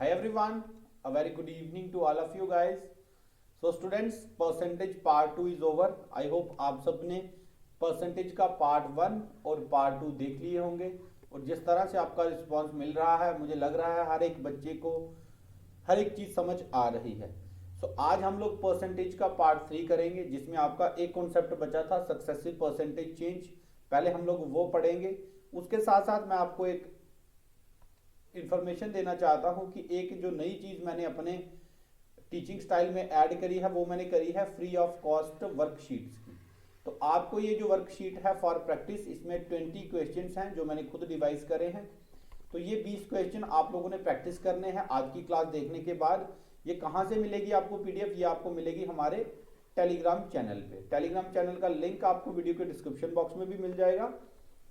Hi everyone, a very good evening to all of you guys. So students, percentage part 2 is over. I hope आप सबने percentage का part 1 और part 2 देख लिए होंगे और जिस तरह से आपका रिस्पांस मिल रहा है मुझे लग रहा है हर एक बच्चे को हर एक चीज समझ आ रही है. सो आज हम लोग परसेंटेज का पार्ट 3 करेंगे जिसमें आपका एक कॉन्सेप्ट बचा था सक्सेसिव परसेंटेज चेंज. पहले हम लोग वो पढ़ेंगे. उसके साथ साथ मैं आपको एक इंफॉर्मेशन देना चाहता हूं कि एक जो नई चीज मैंने अपने टीचिंग स्टाइल में ऐड करी है वो मैंने करी है फ्री ऑफ कॉस्ट वर्कशीट्स की. तो आपको ये जो वर्कशीट है फॉर प्रैक्टिस, इसमें 20 क्वेश्चंस हैं जो मैंने खुद डिवाइस करे हैं. तो ये 20 क्वेश्चन आप लोगों ने प्रैक्टिस करने हैं आज की क्लास देखने के बाद. ये कहां से मिलेगी आपको पीडीएफ? ये आपको मिलेगी हमारे टेलीग्राम चैनल पे. टेलीग्राम चैनल का लिंक आपको वीडियो के डिस्क्रिप्शन बॉक्स में भी मिल जाएगा.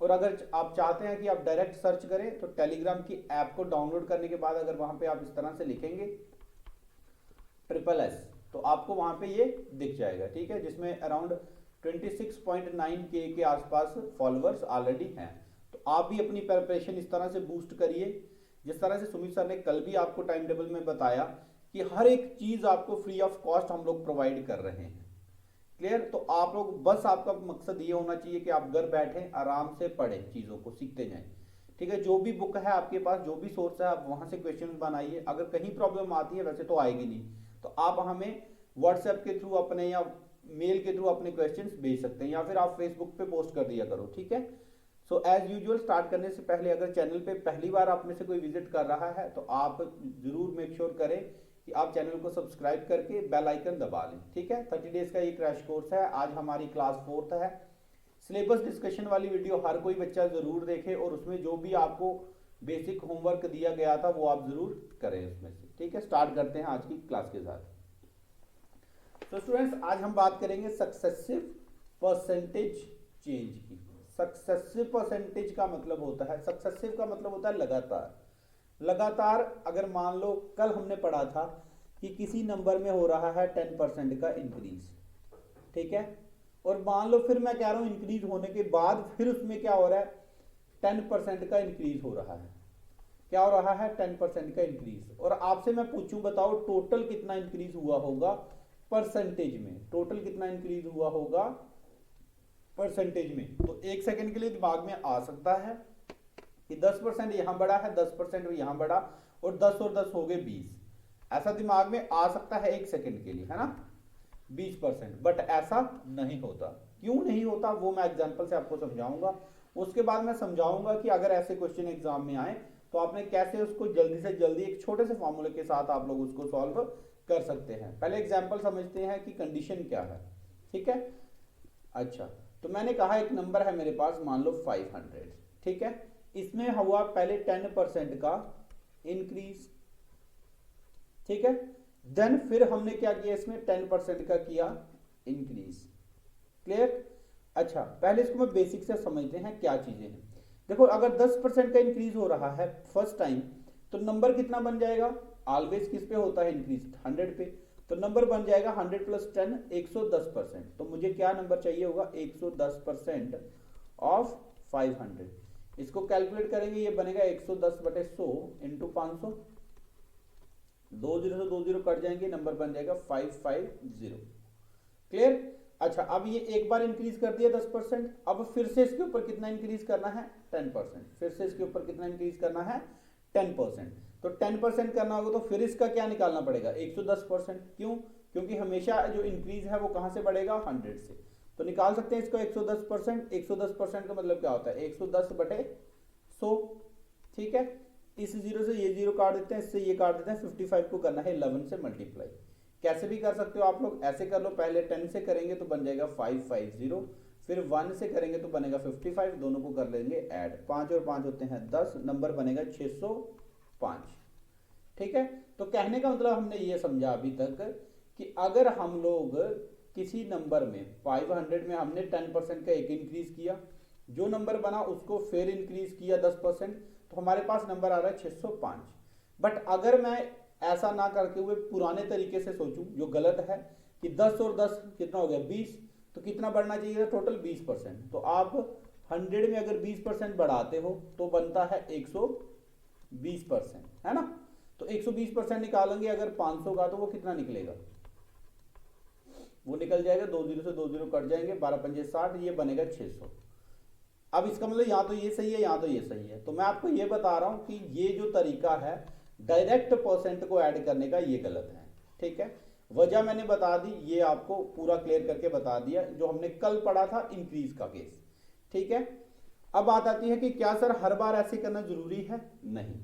और अगर आप चाहते हैं कि आप डायरेक्ट सर्च करें तो टेलीग्राम की ऐप को डाउनलोड करने के बाद अगर वहां पे आप इस तरह से लिखेंगे SSS तो आपको वहां पे ये दिख जाएगा. ठीक है, जिसमें अराउंड 26.9K के आसपास फॉलोअर्स ऑलरेडी हैं. तो आप भी अपनी प्रिपरेशन इस तरह से बूस्ट करिए जिस तरह से सुमित सर ने कल भी आपको टाइम टेबल में बताया कि हर एक चीज आपको फ्री ऑफ कॉस्ट हम लोग प्रोवाइड कर रहे हैं. क्लियर? तो आप लोग बस आपका मकसद ये होना चाहिए कि आप घर बैठे आराम से पढ़ें, चीजों को सीखते जाएं. ठीक है, जो भी बुक है आपके पास, जो भी सोर्स है, आप वहां से क्वेश्चन बनाइए. अगर कहीं प्रॉब्लम आती है, वैसे तो आएगी नहीं, तो आप हमें व्हाट्सएप के थ्रू अपने या मेल के थ्रू अपने क्वेश्चंस भेज सकते हैं या फिर आप फेसबुक पे पोस्ट कर दिया करो. ठीक है. सो एज यूजुअल स्टार्ट करने से पहले अगर चैनल पे पहली बार आप में से कोई विजिट कर रहा है तो आप जरूर मेक श्योर करें कि आप चैनल को सब्सक्राइब करके बेल आइकन दबा लें. ठीक है, 30 डेज का ये क्रैश कोर्स है. आज हमारी क्लास 4th है. सिलेबस डिस्कशन वाली वीडियो हर कोई बच्चा जरूर देखे और उसमें जो भी आपको बेसिक होमवर्क दिया गया था वो आप जरूर करें उसमें से. ठीक है, स्टार्ट करते हैं आज की क्लास के साथ. तो स्टूडेंट्स, आज हम बात करेंगे सक्सेसिव परसेंटेज चेंज की. सक्सेसिव परसेंटेज का मतलब होता है, सक्सेसिव का मतलब होता है लगातार. लगातार अगर मान लो कल हमने पढ़ा था कि किसी नंबर में हो रहा है 10% का इंक्रीज. ठीक है, और मान लो फिर मैं कह रहा हूं इंक्रीज होने के बाद फिर उसमें क्या हो रहा है, 10% का इंक्रीज हो रहा है. क्या हो रहा है? 10% का इंक्रीज. और आपसे मैं पूछूं, बताओ टोटल कितना इंक्रीज हुआ होगा परसेंटेज में? टोटल कितना इंक्रीज हुआ होगा परसेंटेज में? तो एक सेकंड के लिए दिमाग में आ सकता है कि 10% यहां बढ़ा है, 10% यहां बढ़ा और 10 और 10 हो गए 20. ऐसा दिमाग में आ सकता है एक सेकंड के लिए, है ना, 20%. बट ऐसा नहीं होता. क्यों नहीं होता वो मैं एग्जांपल से आपको समझाऊंगा. उसके बाद मैं समझाऊंगा कि अगर ऐसे क्वेश्चन एग्जाम में आए तो आपने कैसे उसको जल्दी से जल्दी एक छोटे से फॉर्मूले के साथ आप लोग उसको सॉल्व कर सकते हैं. पहले एग्जाम्पल समझते हैं कि कंडीशन क्या है. ठीक है, अच्छा, तो मैंने कहा एक नंबर है मेरे पास, मान लो 500. ठीक है, इसमें हुआ पहले 10% का इंक्रीज. ठीक है, देन फिर हमने क्या किया, इसमें 10% का किया इंक्रीज. क्लियर? अच्छा, पहले इसको मैं बेसिक से समझते हैं क्या चीजें हैं. देखो, अगर 10% का इंक्रीज हो रहा है फर्स्ट टाइम तो नंबर कितना बन जाएगा? ऑलवेज किस पे होता है इंक्रीज? 100 पे. तो नंबर बन जाएगा 100 प्लस 10 110%. तो मुझे क्या नंबर चाहिए होगा? 110% ऑफ 500. इसको कैलकुलेट करेंगे, ये बनेगा 110/100 इंटू 500. 2 0 से 2 0 कट जाएंगे, नंबर बन जाएगा 550. क्लियर? अच्छा, अब ये एक बार इंक्रीज कर दिया 10%. अब फिर से इसके ऊपर कितना इंक्रीज करना है? 10%. फिर से इसके ऊपर कितना इंक्रीज करना है? 10%. तो 10% करना होगा तो फिर इसका क्या निकालना पड़ेगा? 110%. क्यों? क्योंकि हमेशा जो इंक्रीज है वो कहां से बढ़ेगा? 100 से. तो निकाल सकते हैं इसको 110%. 110% का मतलब क्या होता है? 110/100. ठीक है, इस जीरो से ये जीरो काट देते हैं, इससे ये काट देते हैं. 55 को करना है 11 से मल्टीप्लाई. कैसे भी कर सकते हो आप लोग, ऐसे कर लो. पहले 10 से करेंगे तो बन जाएगा 550, फिर 1 से करेंगे तो बनेगा 55. दोनों को कर लेंगे ऐड. 5 और 5 होते हैं 10, नंबर बनेगा 605. ठीक है, तो कहने का मतलब हमने ये समझा अभी तक कि अगर हम लोग किसी नंबर में 500 में हमने 10% का एक इंक्रीज किया, जो नंबर बना उसको फिर इंक्रीज किया 10%, तो हमारे पास नंबर आ रहा है 605. बट अगर मैं ऐसा ना करके हुए पुराने तरीके से सोचूं, जो गलत है, कि 10 और 10 कितना हो गया? 20. तो कितना बढ़ना चाहिए? टोटल 20%. तो आप 100 में अगर 20% बढ़ाते हो तो बनता है 120%, है ना. तो 120% निकालेंगे अगर 500 का, तो वो कितना निकलेगा, वो निकल जाएगा 2 जीरो से 2 जीरो कट जाएंगे, 12 पंजे 60, ये बनेगा 600। अब इसका मतलब यहाँ तो ये सही है, यहाँ तो ये सही है। तो मैं आपको ये बता रहा हूं कि ये जो तरीका है डायरेक्ट परसेंट को ऐड करने का, ये गलत है। ठीक है, वजह मैंने बता दी, ये आपको पूरा क्लियर करके बता दिया, जो हमने कल पढ़ा था इंक्रीज का केस। ठीक है, अब बात आती है कि क्या सर हर बार ऐसे करना जरूरी है? नहीं।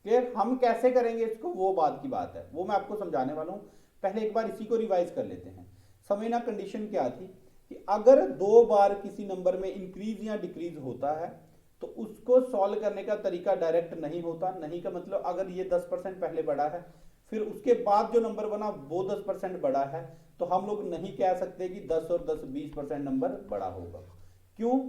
क्लियर, हम कैसे करेंगे इसको, वो बात की बात है, वो मैं आपको समझाने वाला हूं। पहले एक बार इसी को रिवाइज कर लेते हैं। समझना कंडीशन क्या थी कि अगर 2 बार किसी नंबर में इंक्रीज या डिक्रीज होता है तो उसको सॉल्व करने का तरीका डायरेक्ट नहीं होता। नहीं का मतलब अगर ये 10% पहले बढ़ा है, फिर उसके बाद जो नंबर बना वो 10% बढ़ा है, तो हम लोग नहीं कह सकते कि 10 और 10 20% नंबर बड़ा होगा। क्यों?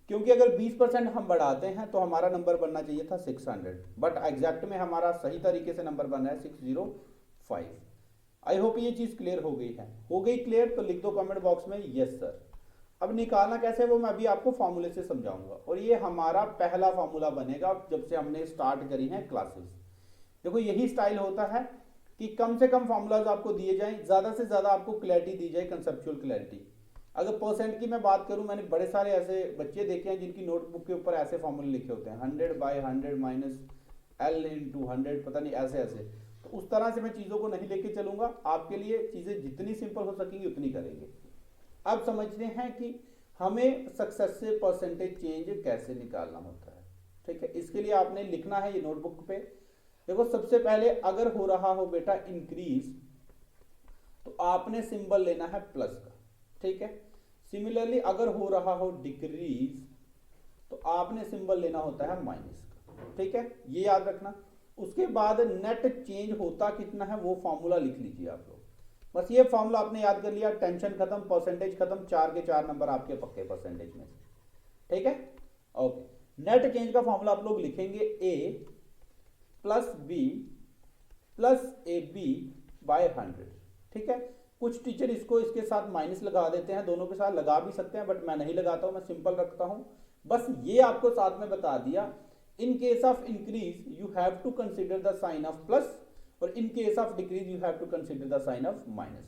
क्योंकि अगर 20% हम बढ़ाते हैं तो हमारा नंबर बनना चाहिए था 600, बट एग्जैक्ट में हमारा सही तरीके से नंबर बन रहा है 605। आई होप ये चीज क्लियर हो गई है। हो गई क्लियर? तो लिख दो कमेंट बॉक्स में यस सर। अब निकालना कैसे है वो मैं अभी आपको फॉर्मूले से समझाऊंगा, और ये हमारा पहला फॉर्मूला बनेगा जब से हमने स्टार्ट करी है क्लासेस। देखो यही स्टाइल होता है कि कम से कम फॉर्मूलाज आपको दिए जाएं, ज्यादा से ज्यादा आपको क्लैरिटी दी जाए, कंसेप्चुअल क्लैरिटी। अगर परसेंट की मैं बात करूं, मैंने बड़े सारे ऐसे बच्चे देखे हैं जिनकी नोटबुक के ऊपर ऐसे फॉर्मूले लिखे होते हैं, 100/100 माइनस L into 100, पता नहीं ऐसे ऐसे। तो उस तरह से मैं चीजों को नहीं लेके चलूंगा, आपके लिए चीजें जितनी सिंपल हो सकेंगी उतनी करेंगे। अब समझते हैं कि हमें सक्सेस से परसेंटेज चेंज कैसे निकालना होता है। ठीक है, इसके लिए आपने लिखना है ये नोटबुक पे। देखो सबसे पहले अगर हो रहा हो बेटा इंक्रीज, तो आपने सिंबल लेना है प्लस का। ठीक है, सिमिलरली अगर हो रहा हो डिक्रीज, तो आपने सिंबल लेना होता है माइनस का। ठीक है, ये याद रखना। उसके बाद नेट चेंज होता कितना है वो फॉर्मूला लिख लीजिए आप लोग। बस ये फॉर्मूला आपने याद कर लिया, टेंशन खत्म, परसेंटेज खत्म, 4 के 4 नंबर आपके पक्के परसेंटेज में से। ठीक है, ओके। नेट चेंज का फॉर्मूला आप लोग लिखेंगे A plus B plus A B by 100। ठीक है, कुछ टीचर इसको इसके साथ माइनस लगा देते हैं, दोनों के साथ लगा भी सकते हैं, बट मैं नहीं लगाता हूं, मैं सिंपल रखता हूं। बस ये आपको साथ में बता दिया, in case of increase you have to consider the sign of plus, और in case of decrease you have to consider the sign of minus.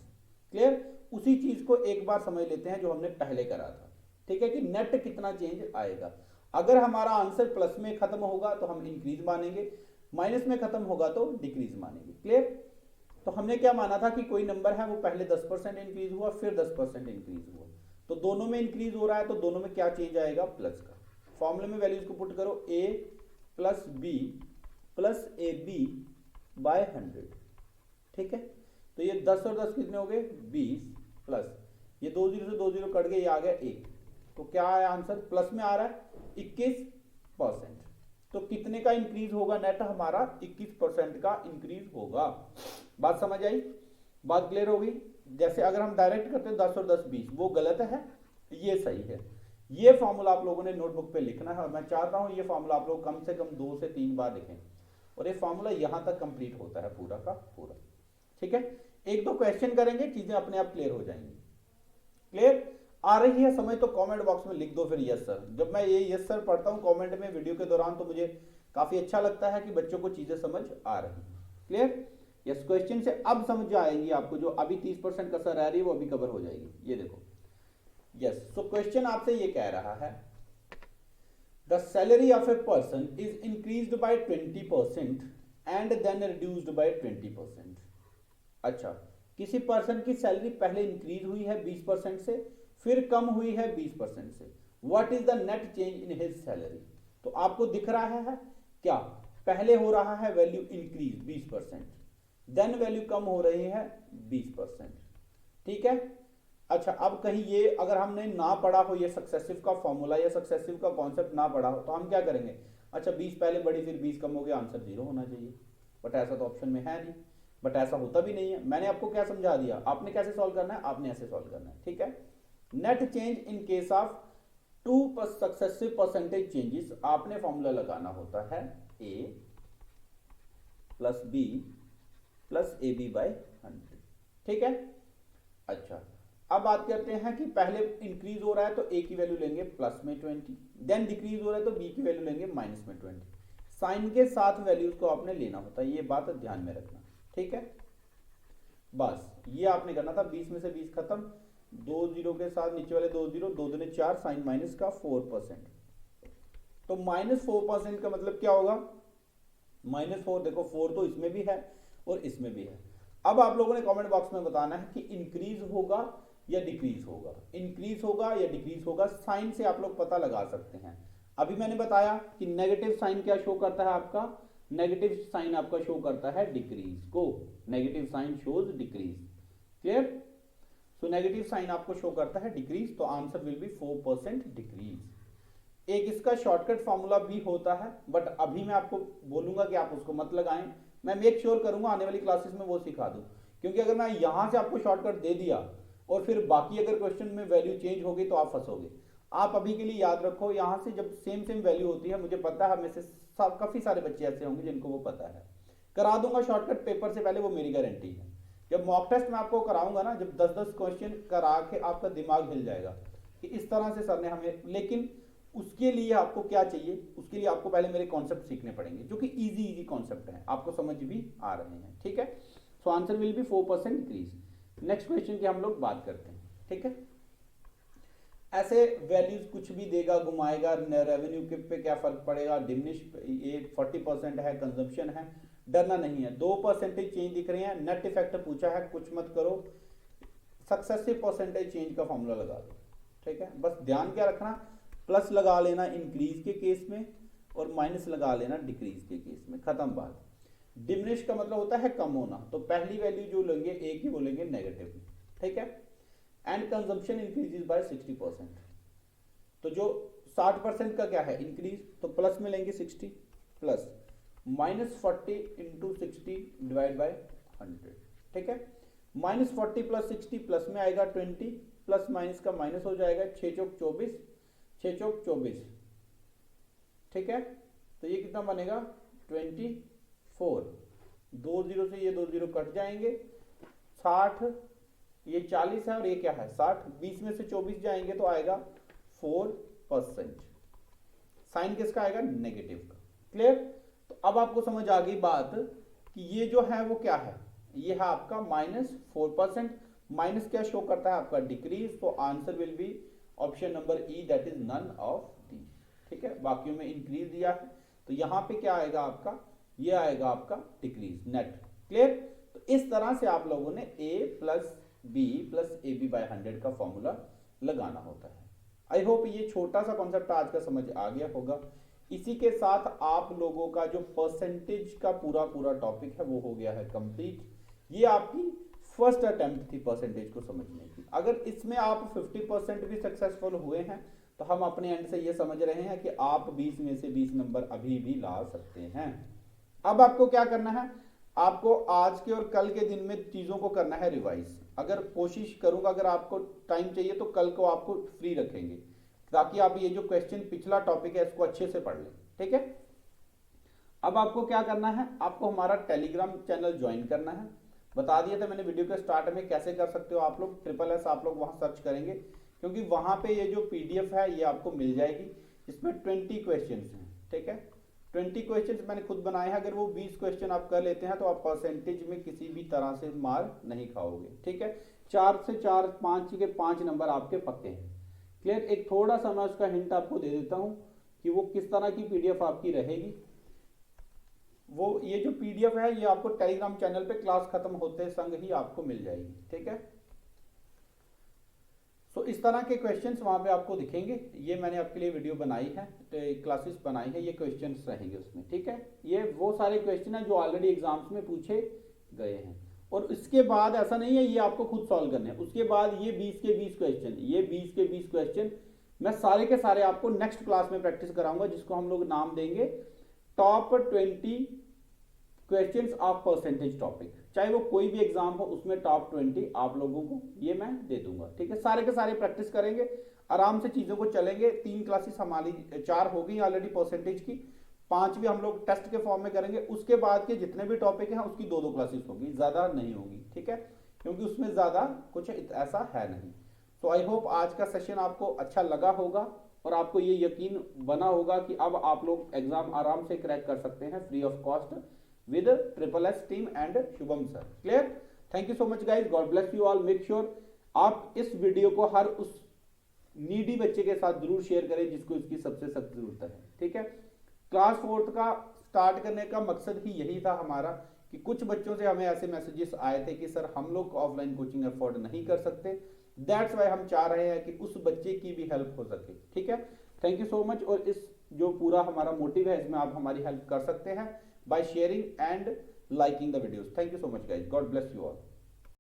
Clear? उसी चीज को एक बार समझ लेते हैं जो हमने पहले करा था। ठीक है, कि नेट कितना चेंज आएगा। अगर हमारा आंसर प्लस में खत्म होगा तो हम इंक्रीज मानेंगे, माइनस में खत्म होगा तो डिक्रीज मानेंगे। क्लियर? तो हमने क्या माना था कि कोई नंबर है वो पहले 10% इंक्रीज हुआ, फिर 10% इंक्रीज हुआ, तो दोनों में इंक्रीज हो रहा है, तो दोनों में क्या चेंज आएगा? प्लस का। फॉर्मूले में वैल्यूज को पुट करो, A plus B plus A B by 100। ठीक है, तो ये 10 और 10 कितने हो गए? 20, प्लस ये 2 जीरो से 2 जीरो कट गए, ये आ गया 1, तो क्या आया आंसर? प्लस में आ रहा है 21%। तो कितने का इंक्रीज होगा नेट? हमारा 21% का इंक्रीज होगा। बात समझ आई? बात क्लियर हो गई? जैसे अगर हम डायरेक्ट करते हैं 10 और 10 20, वो गलत है, ये सही है। ये फॉर्मूला आप लोगों ने नोटबुक पे लिखना है, और मैं चाहता हूं ये फॉर्मूला आप लोग कम से कम 2 से 3 बार लिखें, और ये फॉर्मूला यहां तक कंप्लीट होता है पूरा का पूरा। ठीक है, 1-2 क्वेश्चन करेंगे, चीजें अपने आप क्लियर हो जाएंगी। क्लियर? आ रही है समझ तो कमेंट बॉक्स में लिख दो फिर यस सर। जब मैं ये यस सर पढ़ता हूं कमेंट में वीडियो के दौरान, तो मुझे काफी अच्छा लगता है कि बच्चों को चीजें समझ आ रही हैं। क्लियर? यस, क्वेश्चन से अब समझ आएगी आपको, जो अभी 30% कसर रह रही है वो अभी कवर हो जाएगी। ये देखो, यस, सो क्वेश्चन आपसे ये कह रहा है the salary of a person is increased by 20% and then reduced by 20%। अच्छा, किसी पर्सन की सैलरी पहले इंक्रीज हुई है 20% से, फिर कम हुई है 20% से। What is the net change in his salary? तो आपको दिख रहा है क्या? पहले हो रहा है वैल्यू इंक्रीज 20%, देन वैल्यू कम हो रही है 20%। ठीक है, अच्छा, अब कहीं ये अगर हमने ना पढ़ा हो, ये सक्सेसिव का फॉर्मूला या सक्सेसिव का कॉन्सेप्ट ना पढ़ा हो, तो हम क्या करेंगे? अच्छा, 20 पहले बढ़ी फिर 20 कम हो गया, आंसर 0 होना चाहिए, बट ऐसा तो ऑप्शन में है नहीं, बट ऐसा होता भी नहीं है। मैंने आपको क्या समझा दिया, आपने कैसे सॉल्व करना है, आपने ऐसे सॉल्व करना है। ठीक है, net change in case of 2 successive percentage changes, आपने फॉर्मूला लगाना होता है A plus B plus A B by 100। ठीक है, अच्छा, अब बात करते हैं कि पहले इंक्रीज हो रहा है तो ए की वैल्यू लेंगे प्लस में 20, देन डिक्रीज हो रहा है तो बी की वैल्यू लेंगे माइनस में 20। साइन के साथ वैल्यूज को आपने लेना होता है, ये बात ध्यान में रखना, ठीक है। बस ये आपने करना था, 20 में से 20 खत्म, 2 जीरो के साथ नीचे वाले 2 जीरो, 2 दूनी 4, साइन माइनस का 4%। तो -4% का मतलब क्या होगा, -4, देखो 4 तो इसमें भी है और इसमें भी है। अब आप लोगों ने कमेंट बॉक्स में बताना है कि इंक्रीज होगा या डिक्रीज होगा, इंक्रीज होगा या डिक्रीज होगा। साइन से आप लोग पता लगा सकते हैं। अभी मैंने बताया कि नेगेटिव साइन क्या शो करता है आपका, नेगेटिव साइन आपका शो करता है डिक्रीज को, negative sign shows decrease, clear. So negative sign आपको शो करता है डिक्रीज, तो आंसर विल बी 4% डिक्रीज। एक इसका शॉर्टकट फॉर्मूला भी होता है, बट अभी मैं आपको बोलूंगा कि आप उसको मत लगाएं, मैं मेक श्योर करूंगा आने वाली क्लासेस में वो सिखा दूं, क्योंकि अगर मैं यहां से आपको शॉर्टकट दे दिया और फिर बाकी अगर क्वेश्चन में वैल्यू चेंज होगी तो आप फंसोगे। आप अभी के लिए याद रखो, यहां से जब सेम सेम वैल्यू होती है, मुझे पता है हमें से काफी सारे बच्चे ऐसे होंगे जिनको वो पता है, करा दूंगा शॉर्टकट पेपर से पहले, वो मेरी गारंटी है। जब मॉक टेस्ट में आपको कराऊंगा ना, जब 10-10 क्वेश्चन करा के आपका दिमाग हिल जाएगा कि इस तरह से सर ने हमें, लेकिन उसके लिए आपको क्या चाहिए, उसके लिए आपको पहले मेरे कॉन्सेप्ट सीखने पड़ेंगे जो कि इजी कॉन्सेप्ट है, आपको समझ भी आ रहे हैं, ठीक है। So answer will B 4% increase. Next question की हम लोग बात करते हैं, ठीक है। ऐसे वैल्यूज कुछ भी देगा, घुमाएगा, रेवेन्यू के पे क्या फर्क पड़ेगा, डिमिनिश, ये 40% है, कंजम्पशन है, डरना नहीं है। 2% चेंज दिख रहे हैं, नेट इफेक्ट पूछा है, कुछ मत करो, सक्सेसिव परसेंटेज चेंज का फॉर्मूला लगा दो, ठीक है। बस ध्यान क्या रखना, प्लस लगा लेना इंक्रीज के केस में और माइनस लगा लेना डिक्रीज के केस में, खत्म बात। डिमिनिश का मतलब होता है कम होना, तो पहली वैल्यू जो लेंगे एक ही बोलेंगे नेगेटिव, ठीक है। एंड कंजम्पशन इंक्रीजेस बाय 60%, तो जो 60% का क्या है इंक्रीज, तो प्लस में लेंगे 60 प्लस -40 इंटू 60 डिवाइड बाय 100, ठीक है। -40 प्लस 60 प्लस में आएगा 20, प्लस माइनस का माइनस हो जाएगा, 6 चौक 24, 6 चौक 24, ठीक है। तो ये कितना बनेगा 24, 2 जीरो से ये 2 जीरो कट जाएंगे, 60, ये 40 है और ये क्या है 60, 20 में से 24 जाएंगे तो आएगा 4%। साइन किसका आएगा, नेगेटिव का, क्लियर। तो अब आपको समझ आ गई बात कि ये जो है वो क्या है, ये है आपका -4%। माइनस क्या शो करता है आपका डिक्रीज, तो answer will be option number E, that is none of the, ठीक है। बाकियों में इंक्रीज दिया है, तो यहां पे क्या आएगा आपका, ये आएगा आपका डिक्रीज, नेट, क्लियर। तो इस तरह से आप लोगों ने a plus B plus A B by 100 का फॉर्मूला लगाना होता है। आई होप ये छोटा सा कॉन्सेप्ट आज का समझ आ गया होगा। इसी के साथ आप लोगों का जो परसेंटेज का पूरा टॉपिक है वो हो गया है कंप्लीट। ये आपकी फर्स्ट अटेम्प्ट थी परसेंटेज को समझने की। अगर इसमें आप 50% भी सक्सेसफुल हुए हैं तो हम अपने एंड से ये समझ रहे हैं कि आप 20 में से 20 नंबर अभी भी ला सकते हैं। अब आपको क्या करना है, आपको आज के और कल के दिन में चीजों को करना है रिवाइज। अगर कोशिश करूंगा, अगर आपको टाइम चाहिए तो कल को आपको फ्री रखेंगे ताकि आप ये जो क्वेश्चन पिछला टॉपिक है इसको अच्छे से पढ़ लें, ठीक है। अब आपको क्या करना है, आपको हमारा टेलीग्राम चैनल ज्वाइन करना है। बता दिया था मैंने वीडियो के स्टार्ट में कैसे कर सकते हो आप लोग, SSS आप लोग वहां सर्च करेंगे, क्योंकि वहां पे ये जो PDF है ये आपको मिल जाएगी। इसमें 20 क्वेश्चन हैं, ठीक है। 20 क्वेश्चन मैंने खुद बनाए हैं। अगर वो 20 क्वेश्चन आप कर लेते हैं तो आप परसेंटेज में किसी भी तरह से मार नहीं खाओगे, ठीक है। 4 से 4, 5 के 5 नंबर आपके पक्के हैं, क्लियर। एक थोड़ा सा मैं उसका हिंट आपको दे देता हूं कि वो किस तरह की PDF आपकी रहेगी। वो ये जो PDF है ये आपको टेलीग्राम चैनल पे क्लास खत्म होते संग ही आपको मिल जाएगी, ठीक है। सो इस तरह के क्वेश्चंस वहां पे आपको दिखेंगे। ये मैंने आपके लिए वीडियो बनाई है, क्लासेस बनाई है, ये क्वेश्चंस रहेंगे उसमें, ठीक है। ये वो सारे क्वेश्चन हैं जो ऑलरेडी एग्जाम्स में पूछे गए हैं। और इसके बाद ऐसा नहीं है ये आपको खुद सॉल्व करने हैं, उसके बाद ये 20 के 20 क्वेश्चन, ये 20 के 20 क्वेश्चन मैं सारे के सारे आपको नेक्स्ट क्लास में प्रैक्टिस कराऊंगा, जिसको हम लोग नाम देंगे top 20 questions of percentage topic. चाहे वो कोई भी एग्जाम हो उसमें टॉप 20 आप लोगों को ये मैं दे दूंगा, ठीक है। सारे के सारे प्रैक्टिस करेंगे, आराम से चीजों को चलेंगे। 3 क्लासेस हमारी 4 हो गई ऑलरेडी परसेंटेज की, 5 भी हम लोग टेस्ट के फॉर्म में करेंगे। उसके बाद के जितने भी टॉपिक हैं उसकी 2-2 क्लासेस होगी, ज्यादा नहीं होगी, ठीक है, क्योंकि उसमें ज्यादा कुछ ऐसा है नहीं। तो आई होप आज का सेशन आपको अच्छा लगा होगा। और आपको ये यकीन बना होगा कि अब आप लोग एग्जाम आराम से क्रैक कर सकते हैं free of cost with SSS team and Shubham sir. Clear? Thank you so much guys, God bless you all. Make sure आप इस वीडियो को हर उस नीडी बच्चे के साथ जरूर शेयर करें जिसको इसकी सबसे सख्त जरूरत है। ठीक है, क्लास 4th का स्टार्ट करने का मकसद ही यही था हमारा कि कुछ बच्चों से हमें ऐसे मैसेजेस आए थे कि सर हम लोग ऑफलाइन कोचिंग अफोर्ड नहीं कर सकते, दैट्स वाई हम चाह रहे हैं कि उस बच्चे की भी हेल्प हो सके। ठीक है, थैंक यू सो मच। और इस जो पूरा हमारा मोटिव है इसमें आप हमारी हेल्प कर सकते हैं by sharing and liking the videos. Thank you so much guys, god bless you all.